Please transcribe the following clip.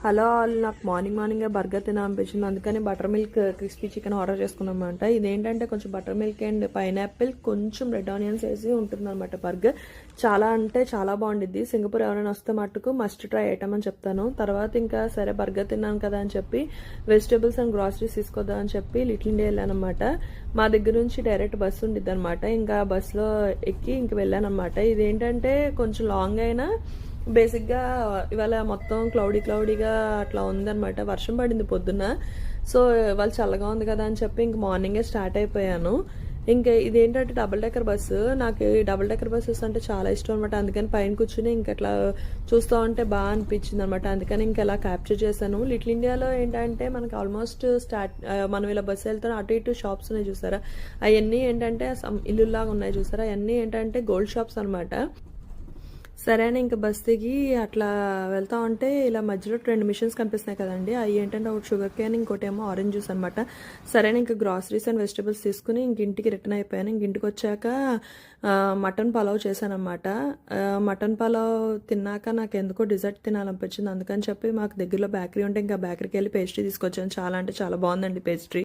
Hello all, నాకు మార్నింగే burger తినాలనిపించింది. అందుకని butter milk crispy chicken order చేసుకున్నమాట. ఇదేంటంటే కొంచెం బటర్ మిల్క్ అండ్ పైనాపిల్ కొంచెం రెడ్ ఆనియన్స్ వేసి ఉంటుందన్నమాట. బర్గర్ చాలా అంటే చాలా బాగుండిద్ది. సింగపూర్ ఎవరైనా వస్తే మట్టుకు మస్ట్ ట్రై ఐటమ్ అని చెప్తాను. తర్వాత ఇంకా సరే బర్గర్ తిన్నాను కదా అని చెప్పి వెజిటేబుల్స్ అండ్ గ్రాసరీస్ తీసుకొద్దాం అని చెప్పి లిటిల్ ఇండియా వెళ్ళానమాట. మా దగ్గర నుంచి డైరెక్ట్ బస్సు ఉండిద్ది అనమాట. ఇంకా బస్సులో ఎక్కి ఇంక వెళ్ళానమాట. ఇదేంటంటే కొంచెం లాంగ్ అయినా బేసిక్గా ఇవాళ మొత్తం క్లౌడీగా అట్లా ఉందన్నమాట. వర్షం పడింది పొద్దున్న. సో ఇవాళ చల్లగా ఉంది కదా అని చెప్పి ఇంక మార్నింగే స్టార్ట్ అయిపోయాను. ఇంకా ఇదేంటంటే డబుల్ డెక్కర్ బస్సు. నాకు డబుల్ డెక్కర్ బస్సెస్ అంటే చాలా ఇష్టం అనమాట. అందుకని పైన కూర్చుని ఇంకట్లా చూస్తూ ఉంటే బాగా అనిపించింది అనమాట. అందుకని ఇంకెలా క్యాప్చర్ చేశాను. లిటిల్ ఇండియాలో ఏంటంటే మనకి ఆల్మోస్ట్ మనం ఇలా బస్సు వెళ్తాం, అటు ఇటు షాప్స్ ఉన్నాయి చూసారా, అవన్నీ ఏంటంటే ఇల్లులాగా ఉన్నాయి చూసారా, అవన్నీ ఏంటంటే గోల్డ్ షాప్స్ అనమాట. సరే అని ఇంకా బస్ దిగి అట్లా వెళ్తా ఉంటే ఇలా మధ్యలో 2 మిషన్స్ కనిపిస్తున్నాయి కదండి. అవి ఏంటంటే ఒకటి షుగర్ కేన్, ఇంకోటి ఏమో ఆరెంజ్ జ్యూస్ అనమాట. సరే ఇంకా గ్రాసరీస్ అండ్ వెజిటబుల్స్ తీసుకుని ఇంటికి రిటర్న్ అయిపోయాను. ఇంటికి వచ్చాక మటన్ పలావ్ చేశాను అనమాట. మటన్ పలావ్ తిన్నాక నాకు ఎందుకో డిజర్ట్ తినాలనిపించింది. అందుకని చెప్పి మాకు దగ్గరలో బేకరీ ఉంటే ఇంకా బేకరీకి వెళ్ళి పేస్ట్రీ తీసుకొచ్చాను. చాలా అంటే చాలా బాగుందండి పేస్ట్రీ.